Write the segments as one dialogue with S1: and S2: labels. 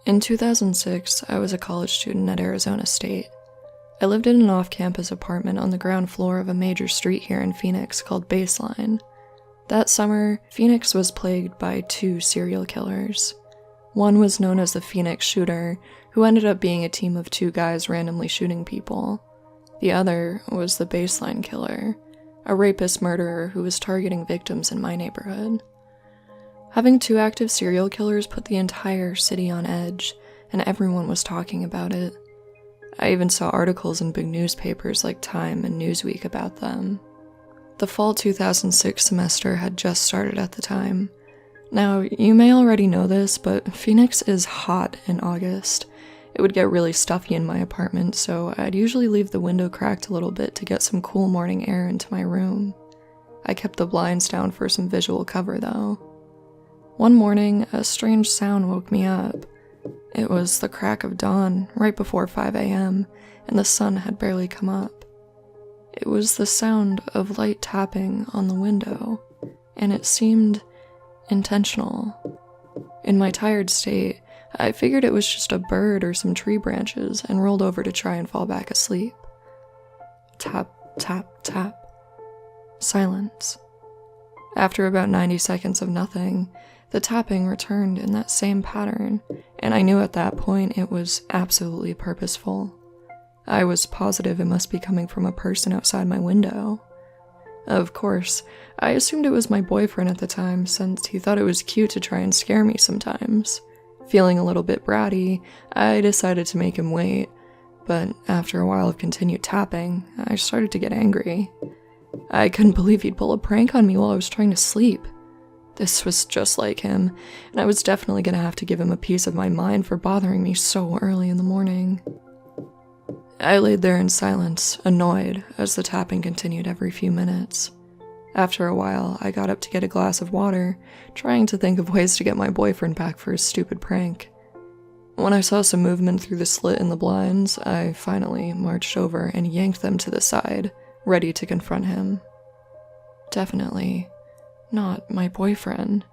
S1: In 2006, I was a college student at Arizona State. I lived in an off-campus apartment on the ground floor of a major street here in Phoenix called Baseline. That summer, Phoenix was plagued by 2 serial killers. One was known as the Phoenix Shooter, who ended up being a team of 2 guys randomly shooting people. The other was the Baseline Killer, a rapist murderer who was targeting victims in my neighborhood. Having 2 active serial killers put the entire city on edge, and everyone was talking about it. I even saw articles in big newspapers like Time and Newsweek about them. The fall 2006 semester had just started at the time. Now, you may already know this, but Phoenix is hot in August. It would get really stuffy in my apartment, so I'd usually leave the window cracked a little bit to get some cool morning air into my room. I kept the blinds down for some visual cover, though. One morning, a strange sound woke me up. It was the crack of dawn, right before 5 a.m., and the sun had barely come up. It was the sound of light tapping on the window, and it seemed intentional. In my tired state, I figured it was just a bird or some tree branches and rolled over to try and fall back asleep. Tap, tap, tap. Silence. After about 90 seconds of nothing, the tapping returned in that same pattern, and I knew at that point it was absolutely purposeful. I was positive it must be coming from a person outside my window. Of course, I assumed it was my boyfriend at the time, since he thought it was cute to try and scare me sometimes. Feeling a little bit bratty, I decided to make him wait, but after a while of continued tapping, I started to get angry. I couldn't believe he'd pull a prank on me while I was trying to sleep. This was just like him, and I was definitely going to have to give him a piece of my mind for bothering me so early in the morning. I laid there in silence, annoyed, as the tapping continued every few minutes. After a while, I got up to get a glass of water, trying to think of ways to get my boyfriend back for his stupid prank. When I saw some movement through the slit in the blinds, I finally marched over and yanked them to the side, ready to confront him. Definitely not my boyfriend.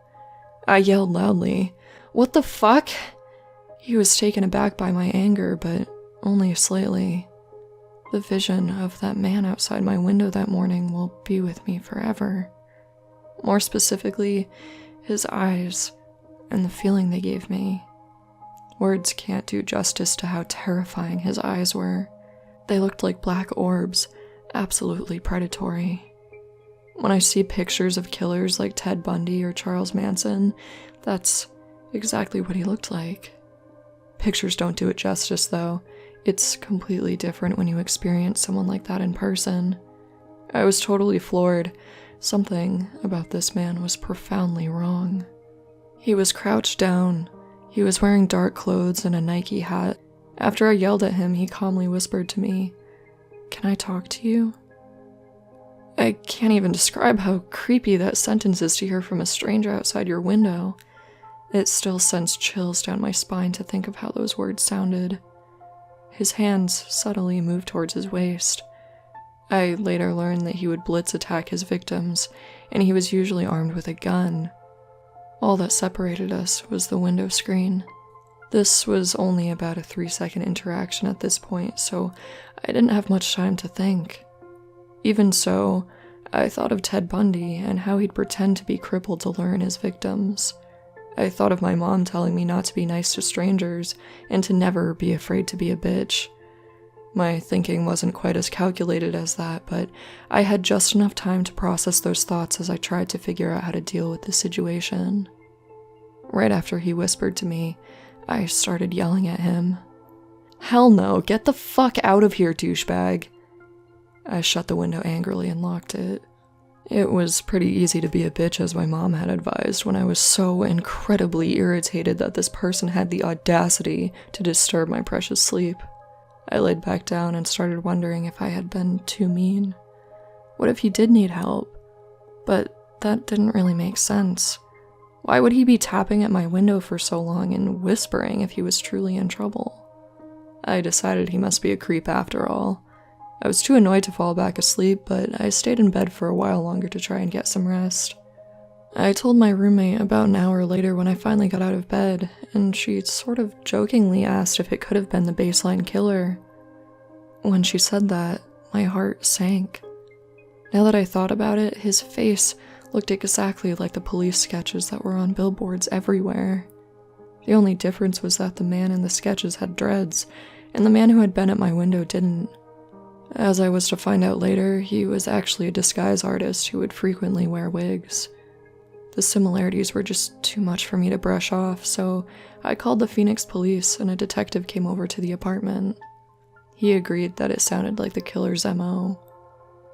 S1: I yelled loudly, "What the fuck?" He was taken aback by my anger, but only slightly. The vision of that man outside my window that morning will be with me forever. More specifically, his eyes and the feeling they gave me. Words can't do justice to how terrifying his eyes were. They looked like black orbs, absolutely predatory. When I see pictures of killers like Ted Bundy or Charles Manson, that's exactly what he looked like. Pictures don't do it justice, though. It's completely different when you experience someone like that in person. I was totally floored. Something about this man was profoundly wrong. He was crouched down. He was wearing dark clothes and a Nike hat. After I yelled at him, he calmly whispered to me, "Can I talk to you?" I can't even describe how creepy that sentence is to hear from a stranger outside your window. It still sends chills down my spine to think of how those words sounded. His hands subtly moved towards his waist. I later learned that he would blitz attack his victims, and he was usually armed with a gun. All that separated us was the window screen. This was only about a 3-second interaction at this point, so I didn't have much time to think. Even so, I thought of Ted Bundy and how he'd pretend to be crippled to lure in his victims. I thought of my mom telling me not to be nice to strangers and to never be afraid to be a bitch. My thinking wasn't quite as calculated as that, but I had just enough time to process those thoughts as I tried to figure out how to deal with the situation. Right after he whispered to me, I started yelling at him. "Hell no, get the fuck out of here, douchebag!" I shut the window angrily and locked it. It was pretty easy to be a bitch, as my mom had advised, when I was so incredibly irritated that this person had the audacity to disturb my precious sleep. I laid back down and started wondering if I had been too mean. What if he did need help? But that didn't really make sense. Why would he be tapping at my window for so long and whispering if he was truly in trouble? I decided he must be a creep after all. I was too annoyed to fall back asleep, but I stayed in bed for a while longer to try and get some rest. I told my roommate about an hour later when I finally got out of bed, and she sort of jokingly asked if it could have been the baseline killer. When she said that, my heart sank. Now that I thought about it, his face looked exactly like the police sketches that were on billboards everywhere. The only difference was that the man in the sketches had dreads, and the man who had been at my window didn't. As I was to find out later, he was actually a disguise artist who would frequently wear wigs. The similarities were just too much for me to brush off, so I called the Phoenix police and a detective came over to the apartment. He agreed that it sounded like the killer's MO.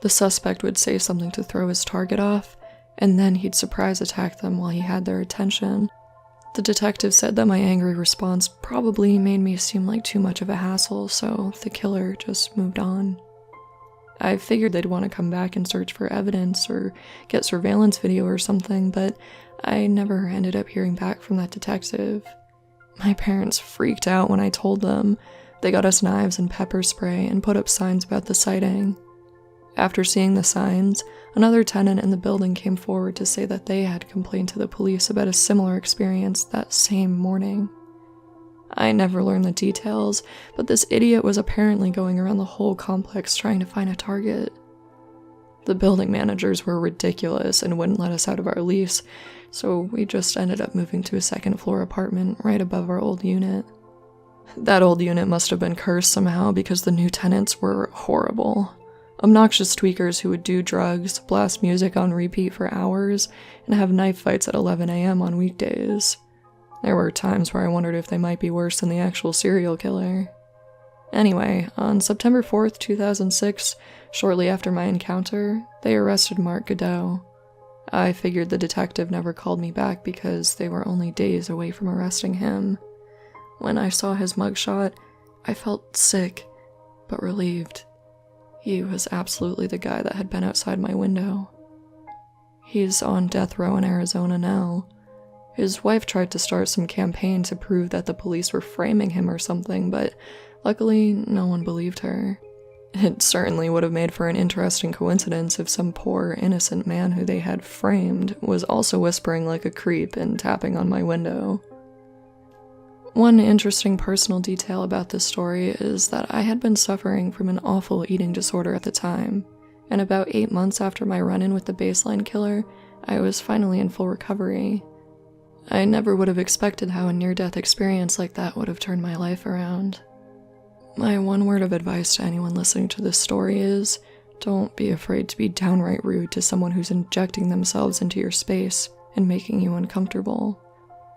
S1: The suspect would say something to throw his target off, and then he'd surprise attack them while he had their attention. The detective said that my angry response probably made me seem like too much of a hassle, so the killer just moved on. I figured they'd want to come back and search for evidence or get surveillance video or something, but I never ended up hearing back from that detective. My parents freaked out when I told them. They got us knives and pepper spray and put up signs about the sighting. After seeing the signs, another tenant in the building came forward to say that they had complained to the police about a similar experience that same morning. I never learned the details, but this idiot was apparently going around the whole complex trying to find a target. The building managers were ridiculous and wouldn't let us out of our lease, so we just ended up moving to a second-floor apartment right above our old unit. That old unit must have been cursed somehow because the new tenants were horrible. Obnoxious tweakers who would do drugs, blast music on repeat for hours, and have knife fights at 11 a.m. on weekdays. There were times where I wondered if they might be worse than the actual serial killer. Anyway, on September 4th, 2006, shortly after my encounter, they arrested Mark Godot. I figured the detective never called me back because they were only days away from arresting him. When I saw his mugshot, I felt sick, but relieved. He was absolutely the guy that had been outside my window. He's on death row in Arizona now. His wife tried to start some campaign to prove that the police were framing him or something, but luckily no one believed her. It certainly would have made for an interesting coincidence if some poor, innocent man who they had framed was also whispering like a creep and tapping on my window. One interesting personal detail about this story is that I had been suffering from an awful eating disorder at the time, and about 8 months after my run-in with the baseline killer, I was finally in full recovery. I never would have expected how a near-death experience like that would have turned my life around. My one word of advice to anyone listening to this story is, don't be afraid to be downright rude to someone who's injecting themselves into your space and making you uncomfortable.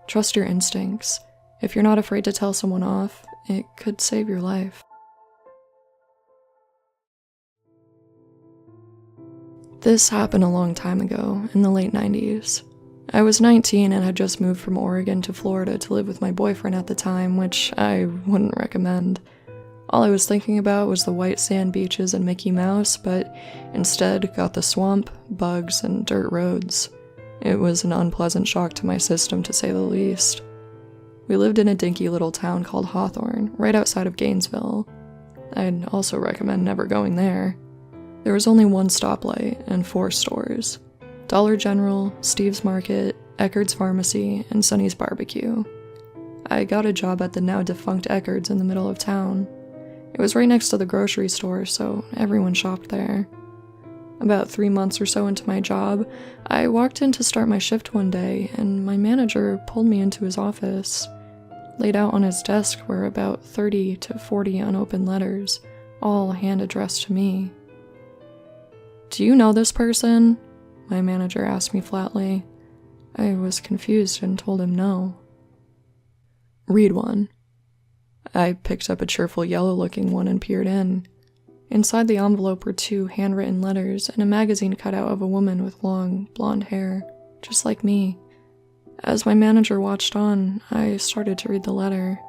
S1: Trust your instincts. If you're not afraid to tell someone off, it could save your life. This happened a long time ago, in the late 90s. I was 19 and had just moved from Oregon to Florida to live with my boyfriend at the time, which I wouldn't recommend. All I was thinking about was the white sand beaches and Mickey Mouse, but instead got the swamp, bugs, and dirt roads. It was an unpleasant shock to my system, to say the least. We lived in a dinky little town called Hawthorne, right outside of Gainesville. I'd also recommend never going there. There was only one stoplight and 4 stores. Dollar General, Steve's Market, Eckerd's Pharmacy, and Sonny's Barbecue. I got a job at the now defunct Eckerd's in the middle of town. It was right next to the grocery store, so everyone shopped there. About 3 months or so into my job, I walked in to start my shift one day, and my manager pulled me into his office. Laid out on his desk were about 30 to 40 unopened letters, all hand-addressed to me. "Do you know this person?" my manager asked me flatly. I was confused and told him no. "Read one." I picked up a cheerful yellow-looking one and peered in. Inside the envelope were 2 handwritten letters and a magazine cutout of a woman with long, blonde hair, just like me. As my manager watched on, I started to read the letter.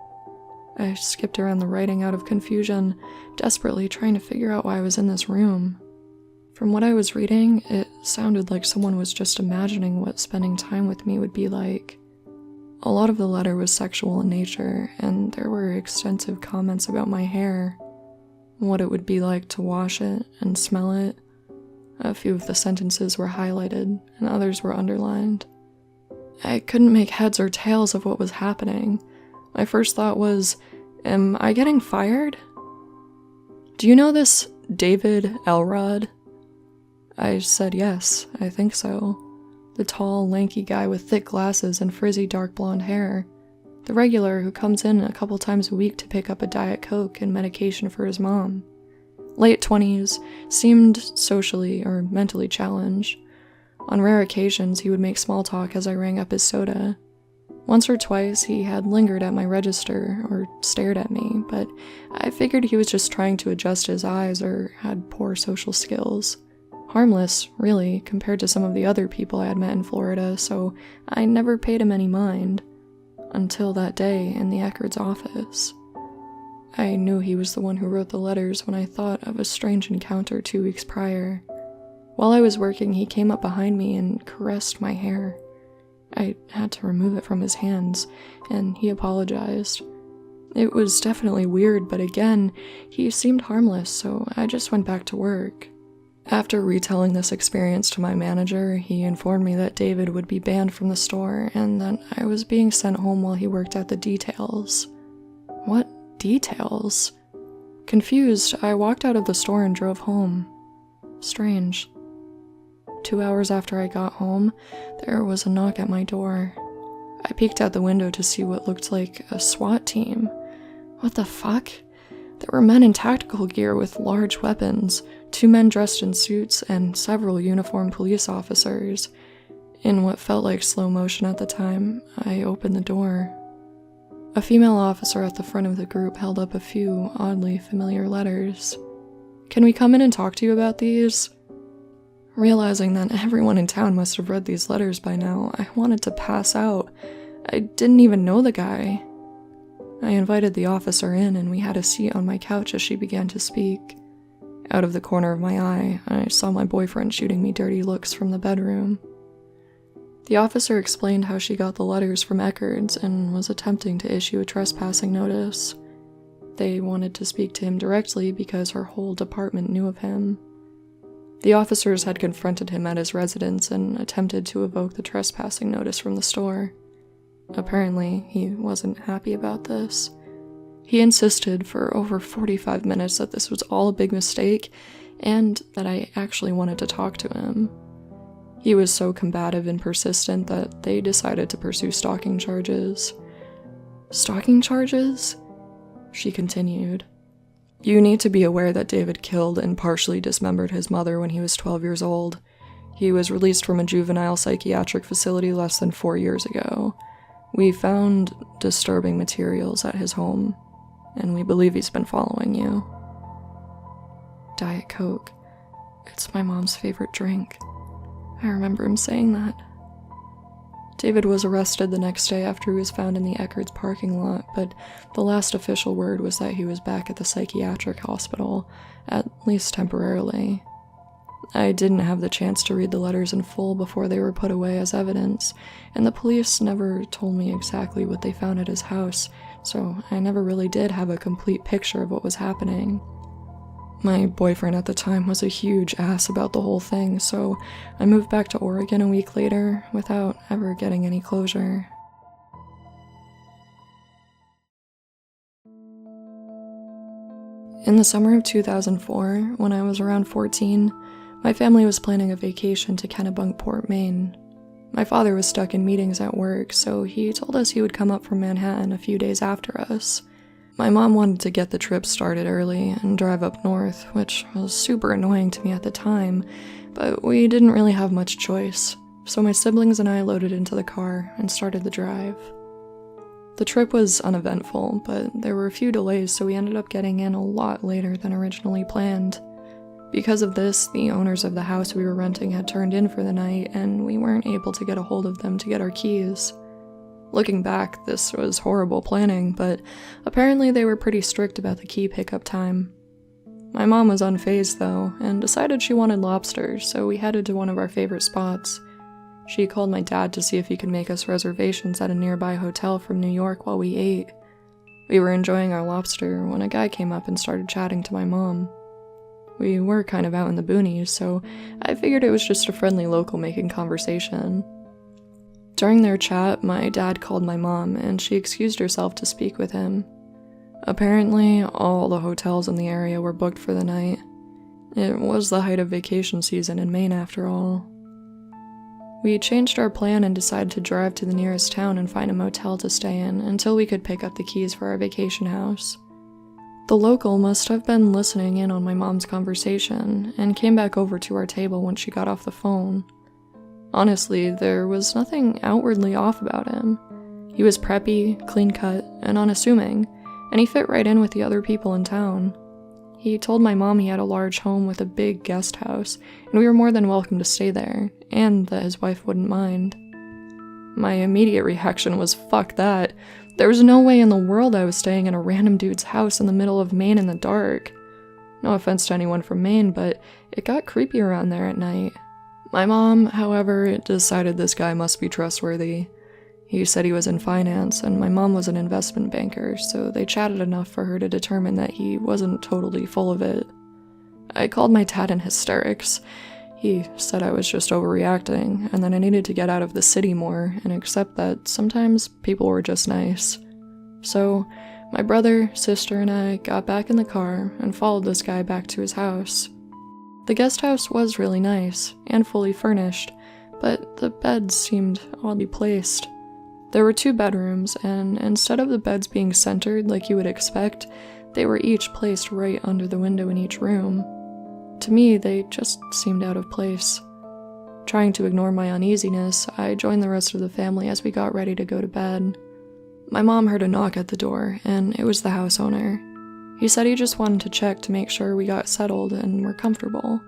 S1: I skipped around the writing out of confusion, desperately trying to figure out why I was in this room. From what I was reading, it sounded like someone was just imagining what spending time with me would be like. A lot of the letter was sexual in nature, and there were extensive comments about my hair, what it would be like to wash it and smell it. A few of the sentences were highlighted, and others were underlined. I couldn't make heads or tails of what was happening. My first thought was, am I getting fired? Do you know this David Elrod? I said yes, I think so. The tall, lanky guy with thick glasses and frizzy dark blonde hair. The regular who comes in a couple times a week to pick up a Diet Coke and medication for his mom. Late 20s, seemed socially or mentally challenged. On rare occasions, he would make small talk as I rang up his soda. Once or twice, he had lingered at my register or stared at me, but I figured he was just trying to adjust his eyes or had poor social skills. Harmless, really, compared to some of the other people I had met in Florida, so I never paid him any mind. Until that day in the Eckerd's office. I knew he was the one who wrote the letters when I thought of a strange encounter 2 weeks prior. While I was working, he came up behind me and caressed my hair. I had to remove it from his hands, and he apologized. It was definitely weird, but again, he seemed harmless, so I just went back to work. After retelling this experience to my manager, he informed me that David would be banned from the store and that I was being sent home while he worked out the details. What details? Confused, I walked out of the store and drove home. Strange. 2 hours after I got home, there was a knock at my door. I peeked out the window to see what looked like a SWAT team. What the fuck? There were men in tactical gear with large weapons, 2 men dressed in suits, and several uniformed police officers. In what felt like slow motion at the time, I opened the door. A female officer at the front of the group held up a few oddly familiar letters. "Can we come in and talk to you about these?" Realizing that everyone in town must have read these letters by now, I wanted to pass out. I didn't even know the guy. I invited the officer in, and we had a seat on my couch as she began to speak. Out of the corner of my eye, I saw my boyfriend shooting me dirty looks from the bedroom. The officer explained how she got the letters from Eckerd's and was attempting to issue a trespassing notice. They wanted to speak to him directly because her whole department knew of him. The officers had confronted him at his residence and attempted to evoke the trespassing notice from the store. Apparently, he wasn't happy about this. He insisted for over 45 minutes that this was all a big mistake and that I actually wanted to talk to him. He was so combative and persistent that they decided to pursue stalking charges. "Stalking charges?" She continued. "You need to be aware that David killed and partially dismembered his mother when he was 12 years old. He was released from a juvenile psychiatric facility less than 4 years ago. We found disturbing materials at his home, and we believe he's been following you." Diet Coke. It's my mom's favorite drink. I remember him saying that. David was arrested the next day after he was found in the Eckerd's parking lot, but the last official word was that he was back at the psychiatric hospital, at least temporarily. I didn't have the chance to read the letters in full before they were put away as evidence, and the police never told me exactly what they found at his house, so I never really did have a complete picture of what was happening. My boyfriend at the time was a huge ass about the whole thing, so I moved back to Oregon a week later without ever getting any closure. In the summer of 2004, when I was around 14, my family was planning a vacation to Kennebunkport, Maine. My father was stuck in meetings at work, so he told us he would come up from Manhattan a few days after us. My mom wanted to get the trip started early and drive up north, which was super annoying to me at the time, but we didn't really have much choice, so my siblings and I loaded into the car and started the drive. The trip was uneventful, but there were a few delays, so we ended up getting in a lot later than originally planned. Because of this, the owners of the house we were renting had turned in for the night, and we weren't able to get a hold of them to get our keys. Looking back, this was horrible planning, but apparently they were pretty strict about the key pickup time. My mom was unfazed, though, and decided she wanted lobsters, so we headed to one of our favorite spots. She called my dad to see if he could make us reservations at a nearby hotel from New York while we ate. We were enjoying our lobster when a guy came up and started chatting to my mom. We were kind of out in the boonies, so I figured it was just a friendly local making conversation. During their chat, my dad called my mom, and she excused herself to speak with him. Apparently, all the hotels in the area were booked for the night. It was the height of vacation season in Maine, after all. We changed our plan and decided to drive to the nearest town and find a motel to stay in until we could pick up the keys for our vacation house. The local must have been listening in on my mom's conversation and came back over to our table when she got off the phone. Honestly, there was nothing outwardly off about him. He was preppy, clean-cut, and unassuming, and he fit right in with the other people in town. He told my mom he had a large home with a big guest house, and we were more than welcome to stay there, and that his wife wouldn't mind. My immediate reaction was, fuck that. There was no way in the world I was staying in a random dude's house in the middle of Maine in the dark. No offense to anyone from Maine, but it got creepy around there at night. My mom, however, decided this guy must be trustworthy. He said he was in finance, and my mom was an investment banker, so they chatted enough for her to determine that he wasn't totally full of it. I called my dad in hysterics. He said I was just overreacting, and that I needed to get out of the city more and accept that sometimes people were just nice. So, my brother, sister, and I got back in the car and followed this guy back to his house. The guest house was really nice and fully furnished, but the beds seemed oddly placed. There were 2 bedrooms, and instead of the beds being centered like you would expect, they were each placed right under the window in each room. To me, they just seemed out of place. Trying to ignore my uneasiness, I joined the rest of the family as we got ready to go to bed. My mom heard a knock at the door, and it was the house owner. He said he just wanted to check to make sure we got settled and were comfortable.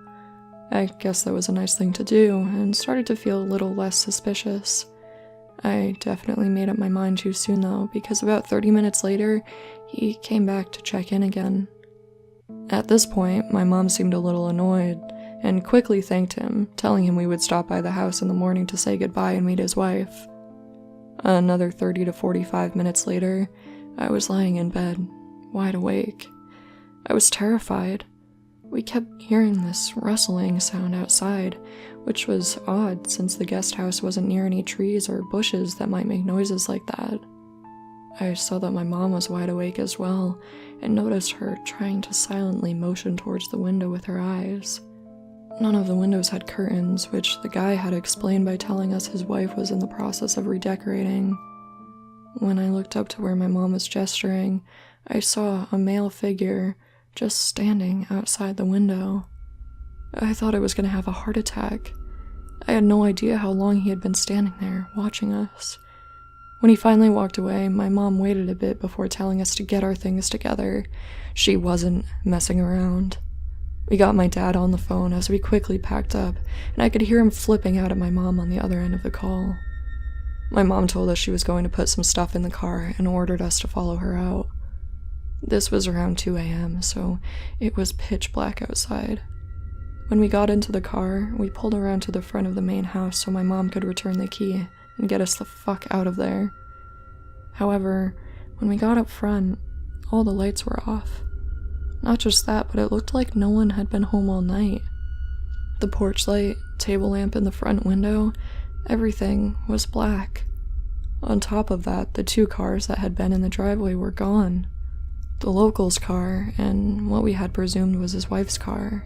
S1: I guess that was a nice thing to do, and started to feel a little less suspicious. I definitely made up my mind too soon though, because about 30 minutes later, he came back to check in again. At this point, my mom seemed a little annoyed, and quickly thanked him, telling him we would stop by the house in the morning to say goodbye and meet his wife. Another 30 to 45 minutes later, I was lying in bed, wide awake. I was terrified. We kept hearing this rustling sound outside, which was odd since the guest house wasn't near any trees or bushes that might make noises like that. I saw that my mom was wide awake as well, and noticed her trying to silently motion towards the window with her eyes. None of the windows had curtains, which the guy had explained by telling us his wife was in the process of redecorating. When I looked up to where my mom was gesturing, I saw a male figure just standing outside the window. I thought I was going to have a heart attack. I had no idea how long he had been standing there, watching us. When he finally walked away, my mom waited a bit before telling us to get our things together. She wasn't messing around. We got my dad on the phone as we quickly packed up, and I could hear him flipping out at my mom on the other end of the call. My mom told us she was going to put some stuff in the car and ordered us to follow her out. This was around 2 a.m., so it was pitch black outside. When we got into the car, we pulled around to the front of the main house so my mom could return the key and get us the fuck out of there. However, when we got up front, all the lights were off. Not just that, but it looked like no one had been home all night. The porch light, table lamp in the front window, everything was black. On top of that, the 2 cars that had been in the driveway were gone. The local's car, and what we had presumed was his wife's car.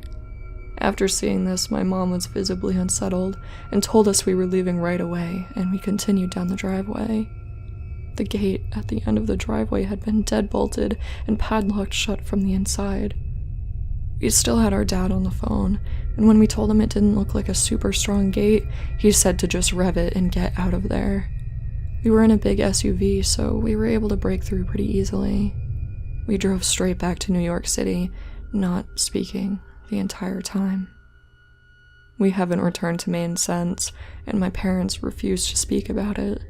S1: After seeing this, my mom was visibly unsettled and told us we were leaving right away, and we continued down the driveway. The gate at the end of the driveway had been deadbolted and padlocked shut from the inside. We still had our dad on the phone, and when we told him it didn't look like a super strong gate, he said to just rev it and get out of there. We were in a big SUV, so we were able to break through pretty easily. We drove straight back to New York City, not speaking the entire time. We haven't returned to Maine since, and my parents refused to speak about it.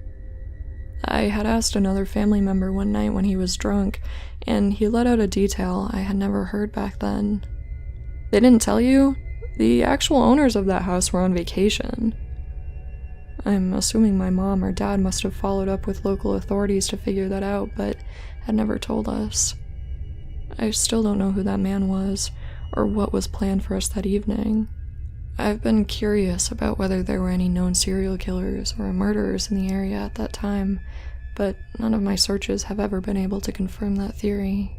S1: I had asked another family member one night when he was drunk, and he let out a detail I had never heard back then. They didn't tell you? The actual owners of that house were on vacation. I'm assuming my mom or dad must have followed up with local authorities to figure that out, but had never told us. I still don't know who that man was, or what was planned for us that evening. I've been curious about whether there were any known serial killers or murderers in the area at that time, but none of my searches have ever been able to confirm that theory.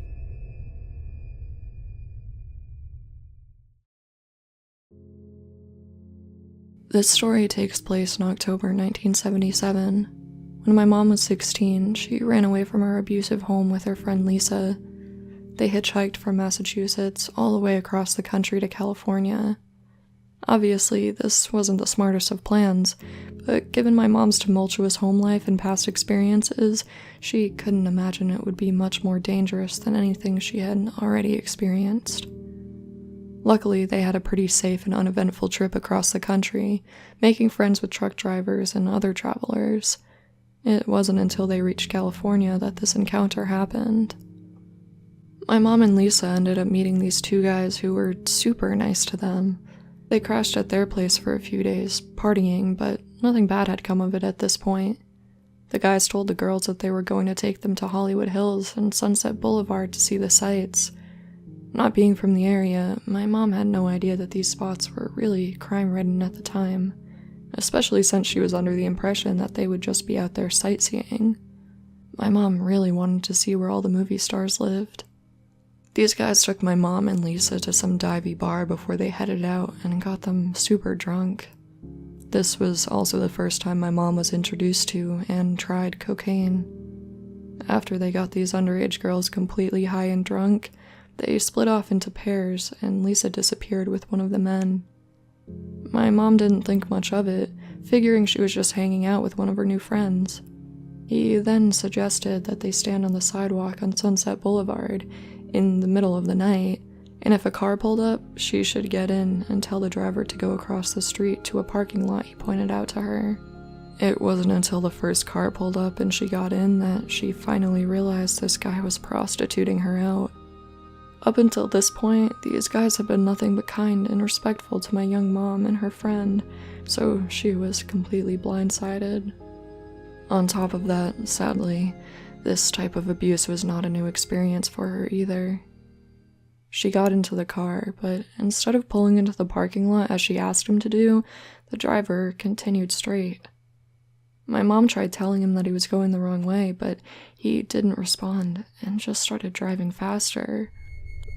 S1: This story takes place in October 1977. When my mom was 16, she ran away from her abusive home with her friend Lisa. They hitchhiked from Massachusetts all the way across the country to California. Obviously, this wasn't the smartest of plans, but given my mom's tumultuous home life and past experiences, she couldn't imagine it would be much more dangerous than anything she had already experienced. Luckily, they had a pretty safe and uneventful trip across the country, making friends with truck drivers and other travelers. It wasn't until they reached California that this encounter happened. My mom and Lisa ended up meeting these two guys who were super nice to them. They crashed at their place for a few days, partying, but nothing bad had come of it at this point. The guys told the girls that they were going to take them to Hollywood Hills and Sunset Boulevard to see the sights. Not being from the area, my mom had no idea that these spots were really crime-ridden at the time, especially since she was under the impression that they would just be out there sightseeing. My mom really wanted to see where all the movie stars lived. These guys took my mom and Lisa to some divey bar before they headed out and got them super drunk. This was also the first time my mom was introduced to and tried cocaine. After they got these underage girls completely high and drunk, they split off into pairs and Lisa disappeared with one of the men. My mom didn't think much of it, figuring she was just hanging out with one of her new friends. He then suggested that they stand on the sidewalk on Sunset Boulevard in the middle of the night, and if a car pulled up, she should get in and tell the driver to go across the street to a parking lot he pointed out to her. It wasn't until the first car pulled up and she got in that she finally realized this guy was prostituting her out. Up until this point, these guys had been nothing but kind and respectful to my young mom and her friend, so she was completely blindsided. On top of that, sadly, this type of abuse was not a new experience for her either. She got into the car, but instead of pulling into the parking lot as she asked him to do, the driver continued straight. My mom tried telling him that he was going the wrong way, but he didn't respond and just started driving faster.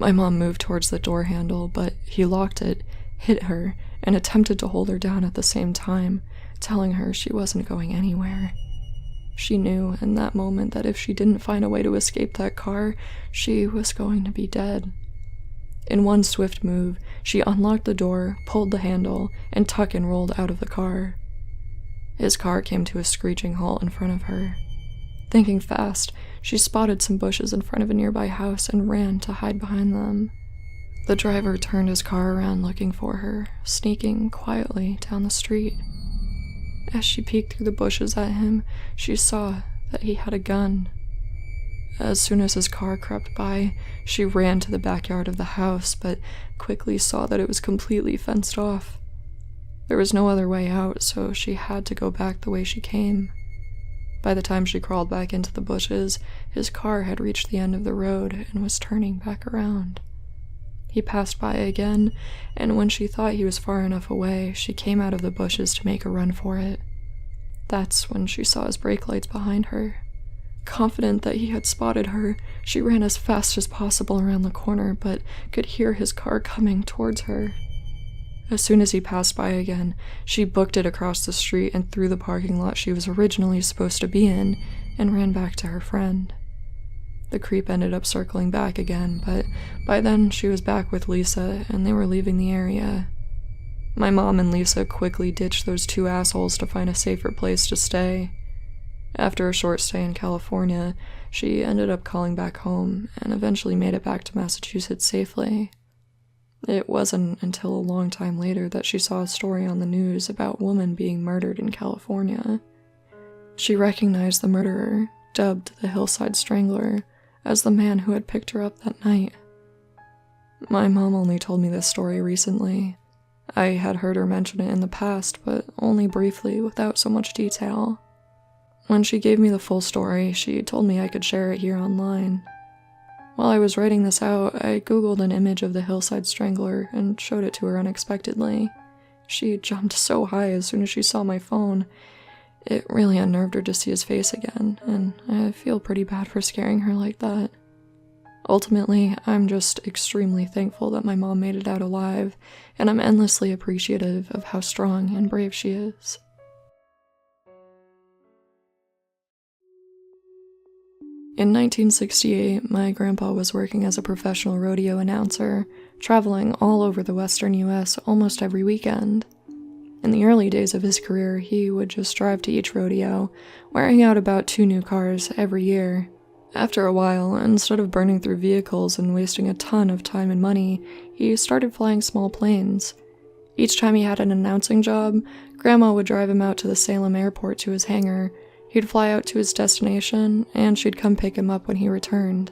S1: My mom moved towards the door handle, but he locked it, hit her, and attempted to hold her down at the same time, telling her she wasn't going anywhere. She knew in that moment that if she didn't find a way to escape that car, she was going to be dead. In one swift move, she unlocked the door, pulled the handle, and tuck and rolled out of the car. His car came to a screeching halt in front of her. Thinking fast, she spotted some bushes in front of a nearby house and ran to hide behind them. The driver turned his car around looking for her, sneaking quietly down the street. As she peeked through the bushes at him, she saw that he had a gun. As soon as his car crept by, she ran to the backyard of the house, but quickly saw that it was completely fenced off. There was no other way out, so she had to go back the way she came. By the time she crawled back into the bushes, his car had reached the end of the road and was turning back around. He passed by again, and when she thought he was far enough away, she came out of the bushes to make a run for it. That's when she saw his brake lights behind her. Confident that he had spotted her, she ran as fast as possible around the corner, but could hear his car coming towards her. As soon as he passed by again, she booked it across the street and through the parking lot she was originally supposed to be in, and ran back to her friend. The creep ended up circling back again, but by then she was back with Lisa, and they were leaving the area. My mom and Lisa quickly ditched those two assholes to find a safer place to stay. After a short stay in California, she ended up calling back home, and eventually made it back to Massachusetts safely. It wasn't until a long time later that she saw a story on the news about a woman being murdered in California. She recognized the murderer, dubbed the Hillside Strangler, as the man who had picked her up that night. My mom only told me this story recently. I had heard her mention it in the past, but only briefly, without so much detail. When she gave me the full story, she told me I could share it here online. While I was writing this out, I googled an image of the hillside strangler and showed it to her unexpectedly. She jumped so high as soon as she saw my phone. It really unnerved her to see his face again, and I feel pretty bad for scaring her like that. Ultimately, I'm just extremely thankful that my mom made it out alive, and I'm endlessly appreciative of how strong and brave she is. In 1968, my grandpa was working as a professional rodeo announcer, traveling all over the western US almost every weekend. In the early days of his career, he would just drive to each rodeo, wearing out about 2 new cars every year. After a while, instead of burning through vehicles and wasting a ton of time and money, he started flying small planes. Each time he had an announcing job, Grandma would drive him out to the Salem airport to his hangar. He'd fly out to his destination, and she'd come pick him up when he returned.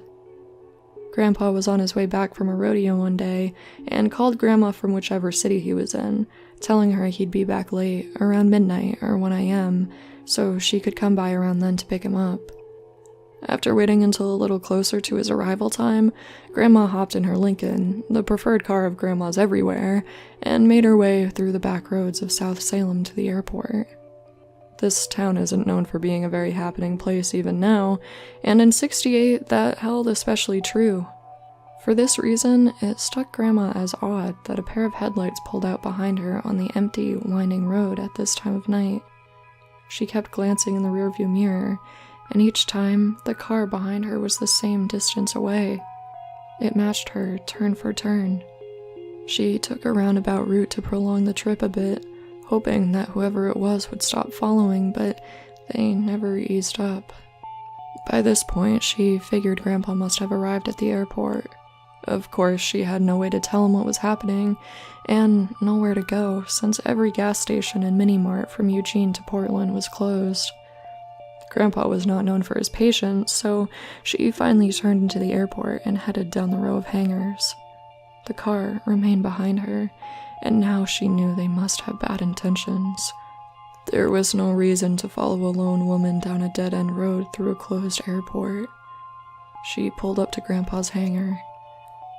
S1: Grandpa was on his way back from a rodeo one day, and called Grandma from whichever city he was in, telling her he'd be back late, around midnight or 1 a.m., so she could come by around then to pick him up. After waiting until a little closer to his arrival time, Grandma hopped in her Lincoln, the preferred car of Grandma's everywhere, and made her way through the back roads of South Salem to the airport. This town isn't known for being a very happening place even now, and in '68 that held especially true. For this reason, it struck Grandma as odd that a pair of headlights pulled out behind her on the empty, winding road at this time of night. She kept glancing in the rearview mirror, and each time, the car behind her was the same distance away. It matched her turn for turn. She took a roundabout route to prolong the trip a bit, hoping that whoever it was would stop following, but they never eased up. By this point, she figured Grandpa must have arrived at the airport. Of course, she had no way to tell him what was happening, and nowhere to go, since every gas station and mini-mart from Eugene to Portland was closed. Grandpa was not known for his patience, so she finally turned into the airport and headed down the row of hangars. The car remained behind her, and now she knew they must have bad intentions. There was no reason to follow a lone woman down a dead-end road through a closed airport. She pulled up to Grandpa's hangar.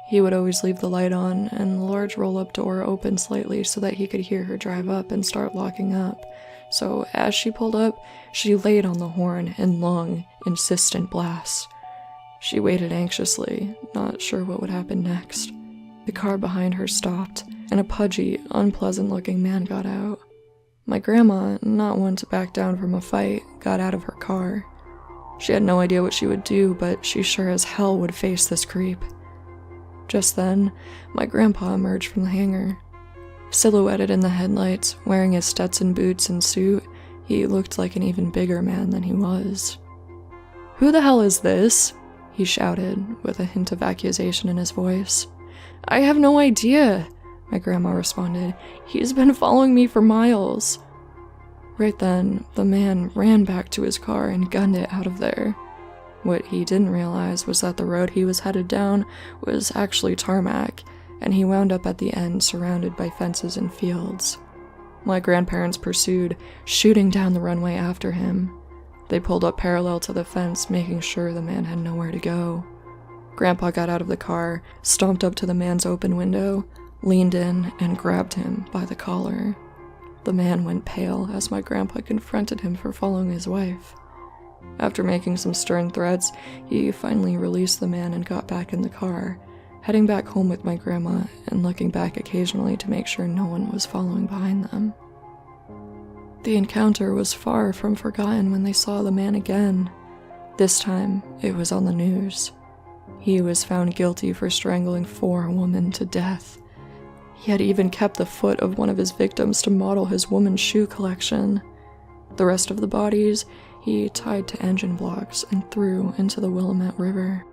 S1: He would always leave the light on, and the large roll-up door opened slightly so that he could hear her drive up and start locking up. So as she pulled up, she laid on the horn in long, insistent blasts. She waited anxiously, not sure what would happen next. The car behind her stopped, and a pudgy, unpleasant-looking man got out. My grandma, not one to back down from a fight, got out of her car. She had no idea what she would do, but she sure as hell would face this creep. Just then, my grandpa emerged from the hangar. Silhouetted in the headlights, wearing his Stetson boots and suit, he looked like an even bigger man than he was. "Who the hell is this?" he shouted, with a hint of accusation in his voice. "I have no idea," my grandma responded. "He's been following me for miles." Right then, the man ran back to his car and gunned it out of there. What he didn't realize was that the road he was headed down was actually tarmac, and he wound up at the end surrounded by fences and fields. My grandparents pursued, shooting down the runway after him. They pulled up parallel to the fence, making sure the man had nowhere to go. Grandpa got out of the car, stomped up to the man's open window, leaned in, and grabbed him by the collar. The man went pale as my grandpa confronted him for following his wife. After making some stern threats, he finally released the man and got back in the car, heading back home with my grandma and looking back occasionally to make sure no one was following behind them. The encounter was far from forgotten when they saw the man again. This time, it was on the news. He was found guilty for strangling 4 women to death. He had even kept the foot of one of his victims to model his woman's shoe collection. The rest of the bodies he tied to engine blocks and threw into the Willamette River.